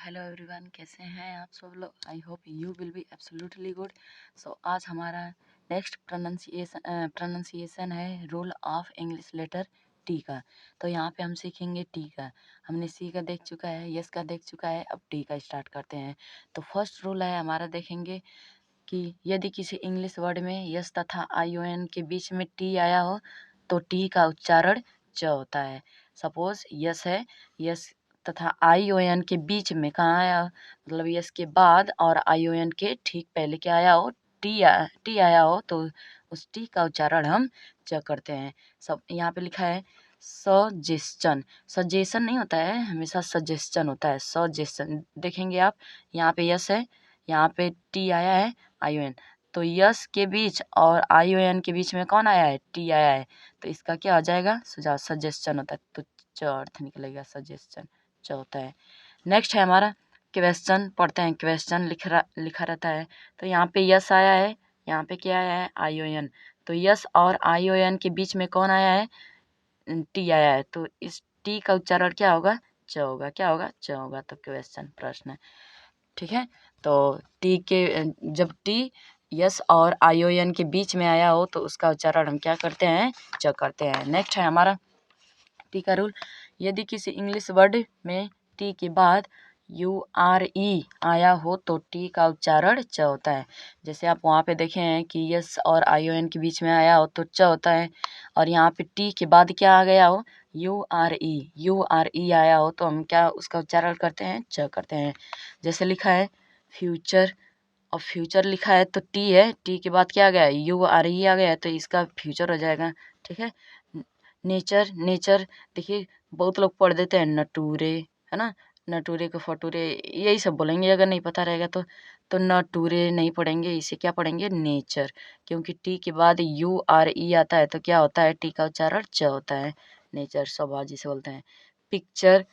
Hello everyone, कैसे हैं आप सब लोग। I hope you will be absolutely good. So आज हमारा नेक्स्ट प्रोनाउंसिएशन है rule of English letter T का। तो यहाँ पे हम सीखेंगे टी का। हमने सी का देख चुका है, यस का देख चुका है, अब टी का स्टार्ट करते हैं। तो फर्स्ट रूल है हमारा, देखेंगे कि यदि किसी इंग्लिश वर्ड में यस तथा ION के बीच में टी आया हो तो टी का उच्चारण च होता है। सपोज यस है, यस तथा ION के बीच में कहाँ आया, मतलब यस के बाद और ION के ठीक पहले क्या आया हो, टी आया हो तो उस टी का उच्चारण हम च करते हैं। सब यहाँ पे लिखा है सजेशन। सजेशन नहीं होता है, हमेशा सजेशन होता है। सजेशन देखेंगे आप, यहाँ पे यस है, यहाँ पे टी आया है, ION, तो यस के बीच और ION के बीच में कौन आया है, टी आया है, तो इसका क्या हो जाएगा, सुझाव। सजेशन होता है तो च अर्थ निकलेगा, सजेशन च होता है। नेक्स्ट है हमारा क्वेश्चन, पढ़ते हैं। क्वेश्चन लिखा रहता है, तो यहाँ पे यस आया है, यहाँ पे क्या आया है, ION, तो यस और ION के बीच में कौन आया है, टी आया है, तो इस टी का उच्चारण क्या होगा, च होगा। क्या होगा, च होगा। तो क्वेश्चन, प्रश्न, ठीक है। तो टी के जब टी यस और ION के बीच में आया हो तो उसका उच्चारण हम क्या करते हैं, च करते हैं। नेक्स्ट है हमारा टी का रूल, यदि किसी इंग्लिश वर्ड में टी के बाद URE आया हो तो टी का उच्चारण च होता है। जैसे आप वहाँ पे देखे हैं कि यस और ION के बीच में आया हो तो च होता है, और यहाँ पे टी के बाद क्या आ गया हो, URE आया हो तो हम क्या उसका उच्चारण करते हैं, च करते हैं। जैसे लिखा है फ्यूचर, और फ्यूचर लिखा है तो टी है, टी के बाद क्या आ गया, URE आ गया है, तो इसका फ्यूचर हो जाएगा, ठीक है। नेचर, नेचर देखिए बहुत लोग पढ़ देते हैं नटूरे, है ना, नटूरे को फटूरे यही सब बोलेंगे, अगर नहीं पता रहेगा तो नटूरे नहीं पढ़ेंगे, इसे क्या पढ़ेंगे, नेचर, क्योंकि टी के बाद URE आता है तो क्या होता है, टी का उच्चारण च होता है, नेचर, स्वभाव जिसे बोलते हैं। पिक्चर,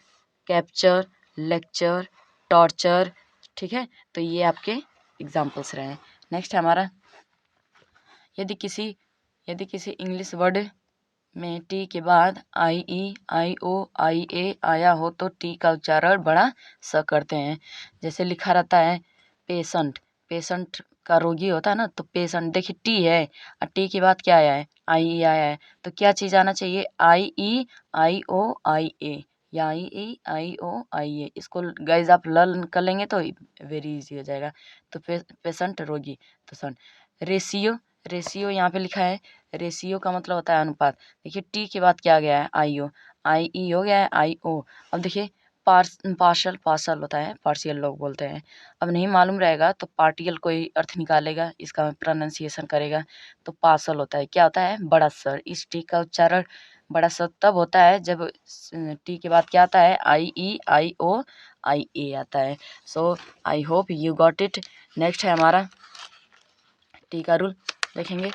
कैप्चर, लेक्चर, टॉर्चर, ठीक है। तो ये आपके एग्जाम्पल्स रहे। नेक्स्ट है हमारा, यदि किसी इंग्लिश वर्ड में टी के बाद IE, IO, IA आया हो तो टी का उच्चारण बड़ा स करते हैं। जैसे लिखा रहता है पेशेंट, पेशेंट का रोगी होता है ना, तो पेशेंट देखिए टी है और टी के बाद क्या आया है, IE आया है, तो क्या चीज़ आना चाहिए, IE, IO, IA, या IE, IO, IA। इसको गाइज आप लर्न कर लेंगे तो वेरी इजी हो जाएगा। तो पेशेंट रोगी, तो सन। रेशियो, रेशियो यहाँ पे लिखा है, रेशियो का मतलब होता है अनुपात। देखिए टी के बाद क्या आ गया है, IO, IE हो गया है, IO। अब देखिए पार्शल, पार्शल होता है, पार्शियल लोग बोलते हैं। अब नहीं मालूम रहेगा तो पार्टियल कोई अर्थ निकालेगा, इसका प्रोनाउंसिएशन करेगा, तो पार्सल होता है, क्या होता है, बड़ा सर। इस टी का उच्चारण बड़ा सर तब होता है जब टी के बाद क्या आता है, IE, IO, IA आता है। So I hope you got it. Next है हमारा टी का रूल, देखेंगे।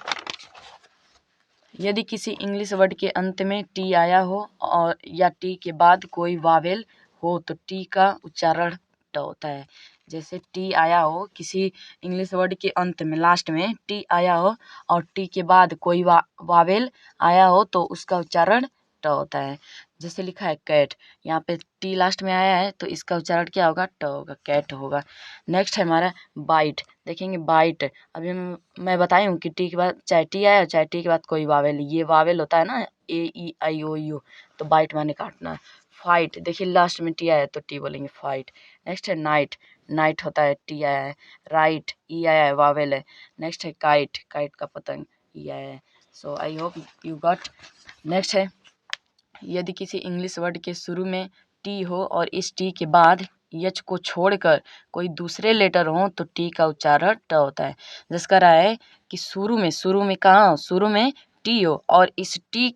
यदि किसी इंग्लिश वर्ड के अंत में टी आया हो और या टी के बाद कोई वावेल हो तो टी का उच्चारण ट होता है। जैसे टी आया हो किसी इंग्लिश वर्ड के अंत में, लास्ट में टी आया हो और टी के बाद कोई वावेल आया हो तो उसका उच्चारण ट होता है। जैसे लिखा है कैट, यहाँ पे टी लास्ट में आया है तो इसका उच्चारण क्या होगा, ट होगा, कैट होगा। नेक्स्ट है हमारा बाइट, देखेंगे बाइट। अभी मैं बताई हूँ कि टी के बाद चाहे टी आया चाहे टी के बाद कोई वावेल, ये वावेल होता है ना, AEIOU, तो बाइट माने काटना। फाइट, देखिए लास्ट में टी आया है तो टी बोलेंगे फाइट। नेक्स्ट है नाइट, नाइट होता है, टी आया है। राइट, ई आया है, वावेल है। नेक्स्ट है काइट, काइट का पतंग, ई आया है। So I hope you got. Next है, यदि किसी इंग्लिश वर्ड के शुरू में टी हो और इस टी के बाद यच को छोड़कर कोई दूसरे लेटर हो तो टी का उच्चारण ट होता है। जिसका रहा है कि शुरू में कहाँ हो, शुरू में टी हो और इस टी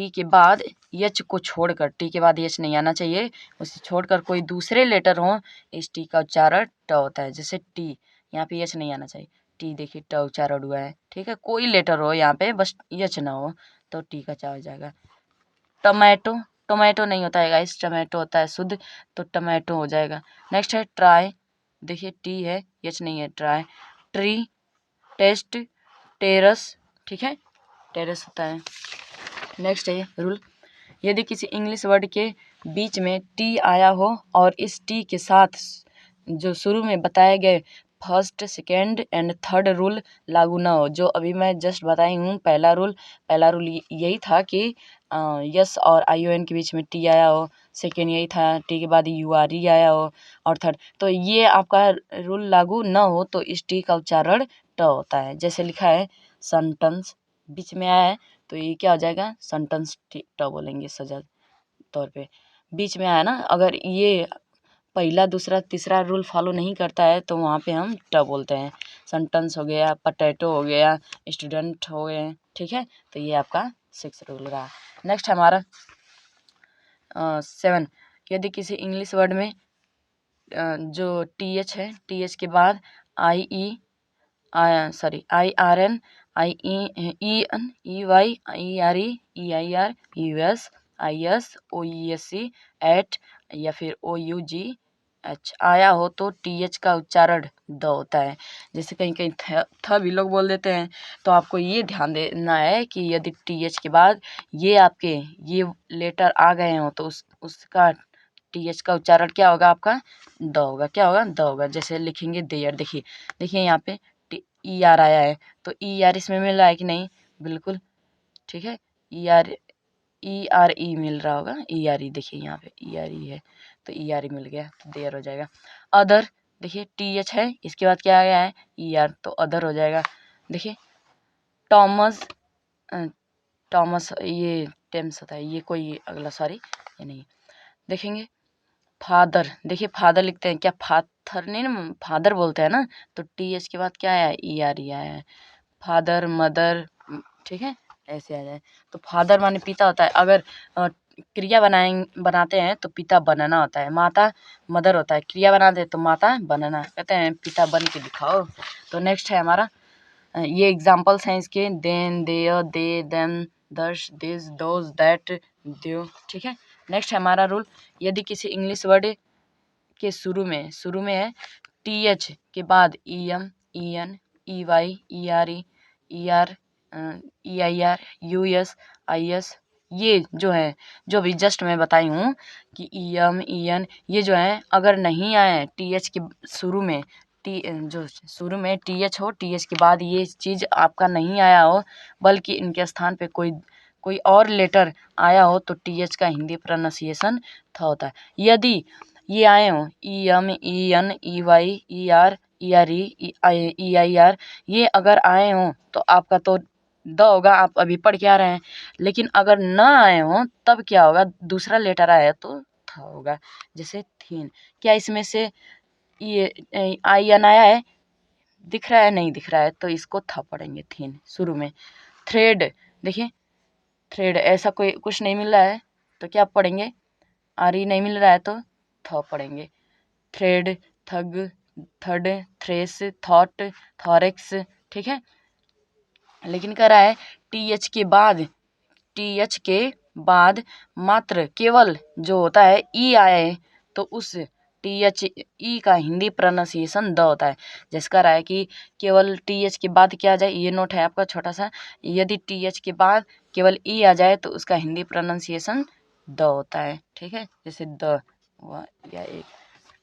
के बाद यच को छोड़कर, टी के बाद यच नहीं आना चाहिए, उसे छोड़कर कोई दूसरे लेटर हो, इस टी का उच्चारण ट होता है। जैसे टी, यहाँ पे यच नहीं आना चाहिए, टी देखिए ट उच्चारण हुआ है, ठीक है। कोई लेटर हो यहाँ पे बस यच ना हो तो टी का क्या हो जाएगा, टोमेटो, टोमेटो नहीं होता है गाइस, टोमेटो होता है शुद्ध, तो टोमेटो हो जाएगा। नेक्स्ट है ट्राई, देखिए टी है, यच नहीं है, ट्राई। ट्री, टेस्ट, टेरस, ठीक है, टेरस होता है। नेक्स्ट है रूल, यदि किसी इंग्लिश वर्ड के बीच में टी आया हो और इस टी के साथ जो शुरू में बताए गए first second and third rule लागू ना हो। जो अभी मैं जस्ट बताई हूँ पहला रूल यही था कि यस और ION के बीच में टी आया हो, सेकेंड यही था टी के बाद URE आया हो, और थर्ड तो ये आपका रूल लागू ना हो तो इस टी का उच्चारण ट होता है। जैसे लिखा है सेंटेंस, बीच में आया है तो ये क्या हो जाएगा, सेंटेंस ट बोलेंगे सजा तौर पे। बीच में आया ना, अगर ये पहला दूसरा तीसरा रूल फॉलो नहीं करता है तो वहाँ पे हम ट बोलते हैं। सेंटेंस हो गया, पोटैटो हो गया, स्टूडेंट हो गए, ठीक है। तो ये आपका 6 रूल रहा। नेक्स्ट हमारा 7, यदि किसी इंग्लिश वर्ड में जो TH है, TH के बाद IRN, IEN, EY, ERE, EIR, US, IS, OESC, एट या फिर OUGH आया हो तो TH का उच्चारण द होता है। जैसे कहीं कहीं थ भी लोग बोल देते हैं, तो आपको ये ध्यान देना है कि यदि TH के बाद ये आपके ये लेटर आ गए हों तो उसका TH का उच्चारण क्या होगा, आपका द होगा। क्या होगा, द होगा। जैसे लिखेंगे देयर, देखिए यहाँ पे ER आया है तो ER इसमें मिल रहा है कि नहीं, बिल्कुल ठीक है। ERE मिल रहा होगा, ERE देखिए यहाँ पे ERE है तो ERE मिल गया तो देयर हो जाएगा। अदर, देखिए TH है, इसके बाद क्या आ गया है ER तो अदर हो जाएगा। देखिए टॉमस, टॉमस ये टेम्स होता है, ये कोई अगला सॉरी ये नहीं। देखेंगे फादर, देखिए फादर लिखते हैं, क्या फाथर नहीं ना, फादर बोलते हैं ना, तो TH के बाद क्या आया है ERE आया है। फादर, मदर, ठीक है, ऐसे आ जाए। तो फादर माने पिता होता है। अगर क्रिया बनाते हैं तो पिता बनना होता है। माता मदर होता है, क्रिया बनाते हैं तो माता बनना, कहते हैं पिता बन के दिखाओ। तो नेक्स्ट है हमारा, ये एग्जाम्पल्स हैं इसके, देन, देयर, दे, देम, दस, दिस, दोज, दैट, द्यो, ठीक है। नेक्स्ट है हमारा रूल, यदि किसी इंग्लिश वर्ड के शुरू में है TH के बाद EM, EN, EY, ERE, ER, EIR, US, IS, ये जो है, जो भी जस्ट मैं बताई हूँ कि EM, EN ये जो है अगर नहीं आए TH के शुरू में, जो शुरू में TH हो, TH के बाद ये चीज़ आपका नहीं आया हो, बल्कि इनके स्थान पे कोई और लेटर आया हो तो TH का हिंदी प्रोनाउंसिएशन था होता है। यदि ये आए हों EM, EN, EY, ER, ERE, EIR ये अगर आए हों तो आपका तो द होगा, आप अभी पढ़ के आ रहे हैं। लेकिन अगर न आए हों तब क्या होगा, दूसरा लेटर आया तो था होगा। जैसे थीन, क्या इसमें से ये IN आया है, दिख रहा है, नहीं दिख रहा है तो इसको था पढ़ेंगे थीन शुरू में। थ्रेड, देखिए थ्रेड ऐसा कोई कुछ नहीं मिल रहा है तो क्या पढ़ेंगे, RE नहीं मिल रहा है तो थ पढ़ेंगे। थ्रेड, थग, थर्ड, थ्रेस, थॉट, थॉरेक्स, ठीक है। लेकिन कह रहा है TH के बाद मात्र केवल जो होता है E आए तो उस THE का हिंदी प्रोनाउंसिएशन द होता है। जिसका रहा है कि केवल TH के बाद क्या आ जाए, ये नोट है आपका छोटा सा, यदि TH के बाद केवल E आ जाए तो उसका हिंदी प्रोनाउंसिएशन द होता है, ठीक है। जैसे द या एक,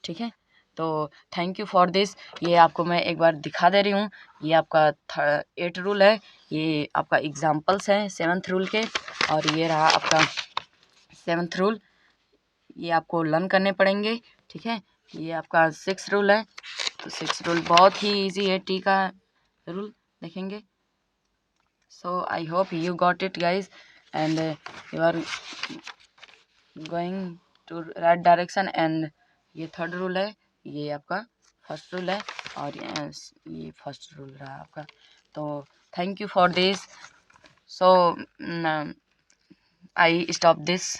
ठीक है। तो थैंक यू फॉर दिस, ये आपको मैं एक बार दिखा दे रही हूँ। ये आपका 8 रूल है, ये आपका एग्जाम्पल्स हैं 7th रूल के, और ये रहा आपका 7th रूल, ये आपको लर्न करने पड़ेंगे, ठीक है। ये आपका 6 रूल है, तो 6 रूल बहुत ही इजी है, टी का रूल देखेंगे। So I hope you got it guys and you are going to right direction. And ये 3rd रूल है, ये आपका 1st रूल है, और ये 1st रूल रहा आपका। तो thank you for this, so I stop this.